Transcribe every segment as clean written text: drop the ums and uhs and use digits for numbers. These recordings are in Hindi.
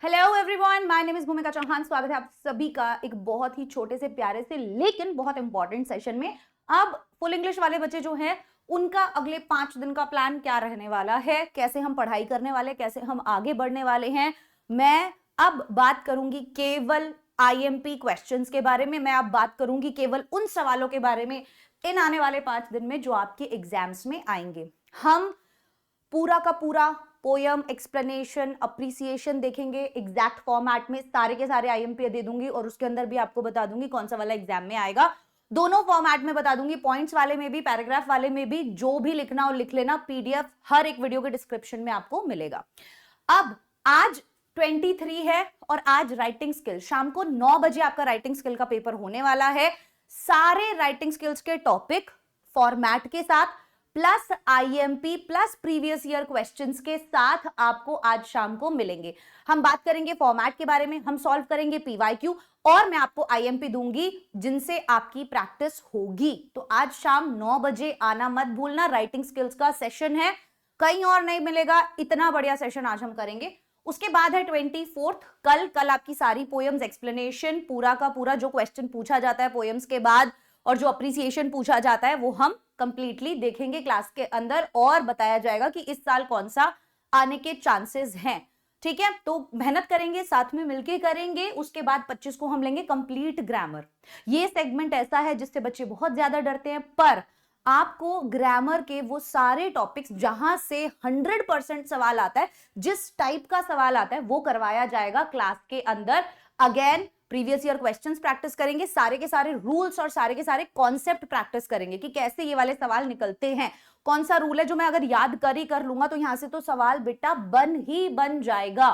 Hello everyone, my name is भूमिका चौहान। स्वागत है आप सभी का एक बहुत ही छोटे से प्यारे से लेकिन बहुत इंपॉर्टेंट सेशन में। अब फुल इंग्लिश वाले बच्चे जो हैं उनका अगले 5 दिन का प्लान क्या रहने वाला है, कैसे हम पढ़ाई करने वाले, कैसे हम आगे बढ़ने वाले हैं। मैं अब बात करूंगी केवल आईएमपी क्वेश्चंस के बारे में। मैं अब बात करूंगी केवल उन सवालों के बारे में इन आने वाले 5 दिन में जो आपके एग्जाम्स में आएंगे। हम पूरा का पूरा पोयम, एक्सप्लेनेशन, अप्रिसिएशन देखेंगे एग्जैक्ट फॉर्मेट में। सारे के सारे आईएमपी दे दूंगी और उसके अंदर भी आपको बता दूंगी कौन सा वाला एग्जाम में आएगा। दोनों फॉर्मेट में बता दूंगी, पॉइंट्स वाले में भी, पैराग्राफ वाले में भी। जो भी लिखना हो लिख लेना, पीडीएफ हर एक वीडियो के डिस्क्रिप्शन में आपको मिलेगा। अब आज 23 है और आज राइटिंग स्किल, शाम को 9 बजे आपका राइटिंग स्किल का पेपर होने वाला है। सारे राइटिंग स्किल्स के टॉपिक फॉर्मेट के साथ plus IMP plus previous year questions के साथ आपको आज शाम को मिलेंगे। हम बात करेंगे फॉर्मेट के बारे में, हम सॉल्व करेंगे पीवाईक्यू और मैं आपको आईएमपी दूंगी जिनसे आपकी प्रैक्टिस होगी। तो आज शाम 9 बजे आना मत भूलना। राइटिंग स्किल्स का सेशन है, कहीं और नहीं मिलेगा। इतना बढ़िया सेशन आज हम करेंगे। उसके बाद है 24 कल आपकी सारी पोएम्स, एक्सप्लेनेशन, पूरा का पूरा जो क्वेश्चन पूछा जाता है पोएम्स के बाद और जो अप्रिसिएशन पूछा जाता है वो हम कंप्लीटली देखेंगे क्लास के अंदर और बताया जाएगा कि इस साल कौन सा आने के चांसेस हैं। ठीक है, तो मेहनत करेंगे, साथ में मिलके करेंगे। उसके बाद 25 को हम लेंगे कंप्लीट ग्रामर। ये सेगमेंट ऐसा है जिससे बच्चे बहुत ज्यादा डरते हैं, पर आपको ग्रामर के वो सारे टॉपिक्स जहां से 100% सवाल आता है, जिस टाइप का सवाल आता है वो करवाया जाएगा क्लास के अंदर। Again previous year questions practice करेंगे, सारे के सारे रूल्स और सारे के सारे कॉन्सेप्ट प्रैक्टिस करेंगे कि कैसे ये वाले सवाल निकलते हैं। कौन सा रूल है जो मैं अगर याद कर लूंगा तो यहां से तो सवाल बेटा बन जाएगा।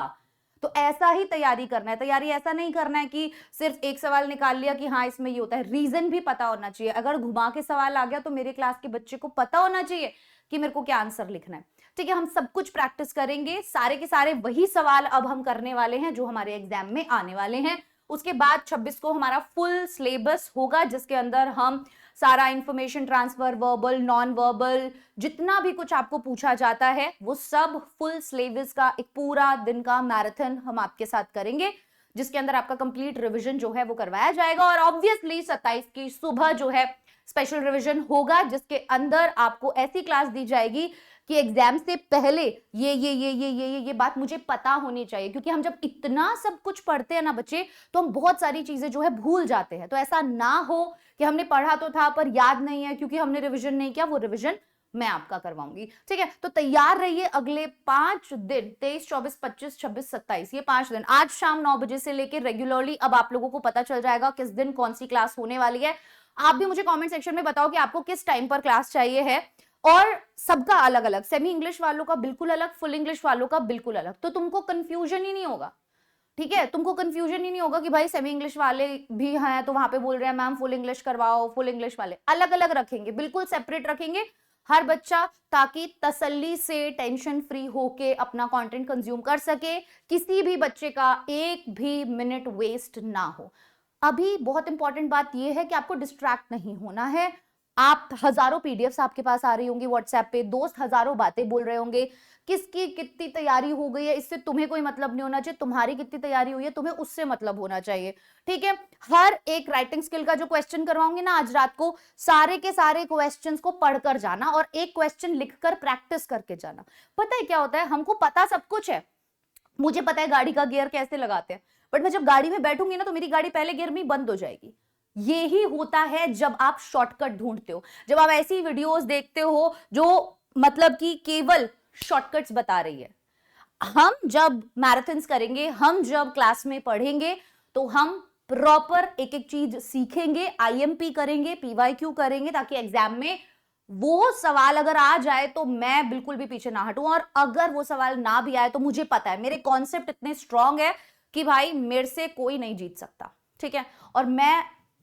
तो ऐसा ही तैयारी करना है। तैयारी ऐसा नहीं करना है कि सिर्फ एक सवाल निकाल लिया कि हाँ इसमें ये होता है। रीजन भी पता होना चाहिए। अगर घुमा के सवाल आ गया तो मेरे क्लास के बच्चे को पता होना चाहिए कि मेरे को क्या आंसर लिखना है। ठीक है, हम सब कुछ प्रैक्टिस करेंगे। सारे के सारे वही सवाल अब हम करने वाले हैं जो हमारे एग्जाम में आने वाले हैं। उसके बाद 26 को हमारा फुल सिलेबस होगा जिसके अंदर हम सारा information transfer, verbal, non verbal, जितना भी कुछ आपको पूछा जाता है वो सब फुल सिलेबस का एक पूरा दिन का मैराथन हम आपके साथ करेंगे, जिसके अंदर आपका कंप्लीट रिवीजन जो है वो करवाया जाएगा। और ऑब्वियसली 27 की सुबह जो है स्पेशल रिवीजन होगा जिसके अंदर आपको ऐसी क्लास दी जाएगी कि एग्जाम से पहले ये बात मुझे पता होनी चाहिए। क्योंकि हम जब इतना सब कुछ पढ़ते हैं ना बच्चे, तो हम बहुत सारी चीजें जो है भूल जाते हैं। तो ऐसा ना हो कि हमने पढ़ा तो था पर याद नहीं है क्योंकि हमने रिवीजन नहीं किया। वो रिवीजन मैं आपका करवाऊंगी। ठीक है, तो तैयार रहिए। अगले 5 दिन 23, 24, 25, 26, 27 ये 5 दिन आज शाम 9 बजे से लेकर रेगुलरली अब आप लोगों को पता चल जाएगा किस दिन कौन सी क्लास होने वाली है। आप भी मुझे कमेंट सेक्शन में बताओ कि आपको किस टाइम पर क्लास चाहिए है। और सबका अलग अलग, सेमी इंग्लिश वालों का बिल्कुल अलग, फुल इंग्लिश वालों का बिल्कुल अलग। तो तुमको कंफ्यूजन ही नहीं होगा। ठीक है, तुमको कंफ्यूजन ही नहीं होगा कि भाई सेमी इंग्लिश वाले भी हैं तो वहां पे बोल रहे हैं मैम फुल इंग्लिश करवाओ। फुल इंग्लिश वाले अलग अलग रखेंगे, बिल्कुल सेपरेट रखेंगे हर बच्चा, ताकि तसल्ली से टेंशन फ्री होके अपना कंटेंट कंज्यूम कर सके। किसी भी बच्चे का एक भी मिनट वेस्ट ना हो। अभी बहुत इंपॉर्टेंट बात यह है कि आपको डिस्ट्रैक्ट नहीं होना है। आप हजारों पीडीएफ्स आपके पास आ रही होंगी व्हाट्सएप पे, दोस्त हजारों बातें बोल रहे होंगे, किसकी कितनी तैयारी हो गई है इससे तुम्हें कोई मतलब नहीं होना चाहिए। तुम्हारी कितनी तैयारी हुई है तुम्हें उससे मतलब होना चाहिए। ठीक है, हर एक राइटिंग स्किल का जो क्वेश्चन करवाऊंगी ना आज रात को, सारे के सारे क्वेश्चंस को पढ़कर जाना और एक क्वेश्चन लिखकर प्रैक्टिस करके जाना। पता है क्या होता है, हमको पता सब कुछ है। मुझे पता है गाड़ी का गियर कैसे लगाते हैं, बट मैं जब गाड़ी में बैठूंगी ना तो मेरी गाड़ी पहले गियर में बंद हो जाएगी। ये ही होता है जब आप शॉर्टकट ढूंढते हो, जब आप ऐसी वीडियोस देखते हो जो मतलब कि केवल शॉर्टकट्स बता रही है। हम जब मैराथन्स करेंगे, हम जब क्लास में पढ़ेंगे तो हम प्रॉपर एक एक चीज सीखेंगे, आईएमपी करेंगे, पीवाईक्यू करेंगे, ताकि एग्जाम में वो सवाल अगर आ जाए तो मैं बिल्कुल भी पीछे ना हटूं। और अगर वो सवाल ना भी आए तो मुझे पता है मेरे कॉन्सेप्ट इतने स्ट्रांग है कि भाई मेरे से कोई नहीं जीत सकता। ठीक है, और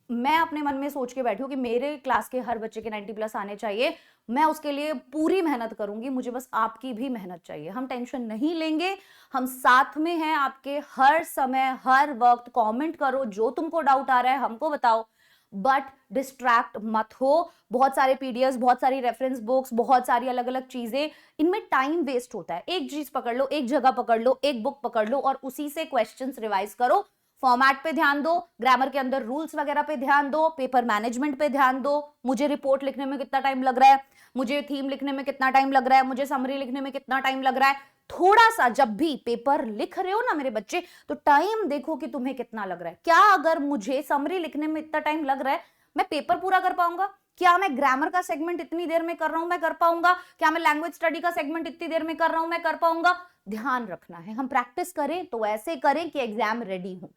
मैं अपने मन में सोच के बैठी हूं कि मेरे क्लास के हर बच्चे के 90+ आने चाहिए। मैं उसके लिए पूरी मेहनत करूंगी, मुझे बस आपकी भी मेहनत चाहिए। हम टेंशन नहीं लेंगे, हम साथ में हैं आपके हर समय हर वक्त। कमेंट करो, जो तुमको डाउट आ रहा है हमको बताओ, बट डिस्ट्रैक्ट मत हो। बहुत सारे पीडीएफ, बहुत सारी रेफरेंस बुक्स, बहुत सारी अलग अलग चीजें, इनमें टाइम वेस्ट होता है। एक चीज पकड़ लो, एक जगह पकड़ लो, एक बुक पकड़ लो और उसी से क्वेश्चंस रिवाइज करो। फॉर्मेट पे ध्यान दो, ग्रामर के अंदर रूल्स वगैरह पे ध्यान दो, पेपर मैनेजमेंट पे ध्यान दो। मुझे रिपोर्ट लिखने में कितना टाइम लग रहा है, मुझे थीम लिखने में कितना टाइम लग रहा है, मुझे समरी लिखने में कितना टाइम लग रहा है। थोड़ा सा जब भी पेपर लिख रहे हो ना मेरे बच्चे, तो टाइम देखो कि तुम्हें कितना लग रहा है। क्या अगर मुझे समरी लिखने में इतना टाइम लग रहा है, मैं पेपर पूरा कर पाऊंगा? क्या मैं ग्रामर का सेगमेंट इतनी देर में कर रहा हूं, मैं कर पाऊंगा? क्या मैं लैंग्वेज स्टडी का सेगमेंट इतनी देर में कर रहा हूं, मैं कर पाऊंगा? ध्यान रखना है। हम प्रैक्टिस करें तो ऐसे करें कि एग्जाम रेडी हो।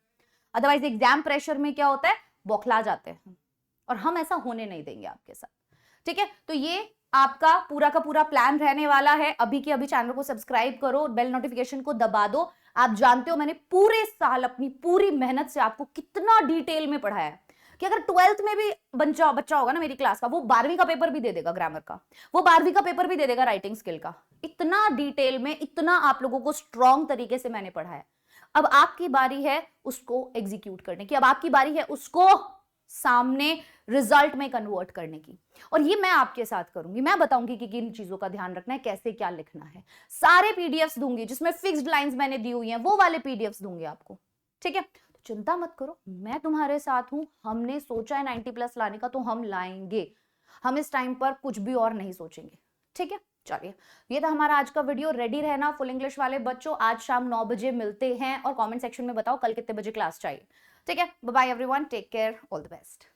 अदरवाइज एग्जाम प्रेशर में क्या होता है, बौखला जाते हैं, और हम ऐसा होने नहीं देंगे आपके साथ। ठीक है, तो ये आपका पूरा का पूरा प्लान रहने वाला है। अभी के अभी चैनल को सब्सक्राइब करो, बेल नोटिफिकेशन को दबा दो। आप जानते हो मैंने पूरे साल अपनी पूरी मेहनत से आपको कितना डिटेल में पढ़ाया है कि अगर 12th में भी बच्चा होगा ना मेरी क्लास का, वो 12वीं का पेपर भी दे देगा ग्रामर का, वो 12वीं का पेपर भी दे देगा राइटिंग स्किल का। इतना डिटेल में, इतना आप लोगों को स्ट्रॉन्ग तरीके से मैंने पढ़ाया। अब आपकी बारी है उसको एग्जीक्यूट करने की, अब आपकी बारी है उसको सामने रिजल्ट में कन्वर्ट करने की। और ये मैं आपके साथ करूंगी। मैं बताऊंगी कि किन चीजों का ध्यान रखना है, कैसे क्या लिखना है। सारे पीडीएफ्स दूंगी जिसमें फिक्स्ड लाइंस मैंने दी हुई हैं, वो वाले पीडीएफ्स दूंगी आपको। ठीक है, तो चिंता मत करो, मैं तुम्हारे साथ हूं। हमने सोचा है 90+ लाने का, तो हम लाएंगे। हम इस टाइम पर कुछ भी और नहीं सोचेंगे। ठीक है, चलिए, ये था हमारा आज का वीडियो। रेडी रहना फुल इंग्लिश वाले बच्चों। आज शाम 9 बजे मिलते हैं और कमेंट सेक्शन में बताओ कल कितने बजे क्लास चाहिए। ठीक है, bye bye everyone, take care, all the best.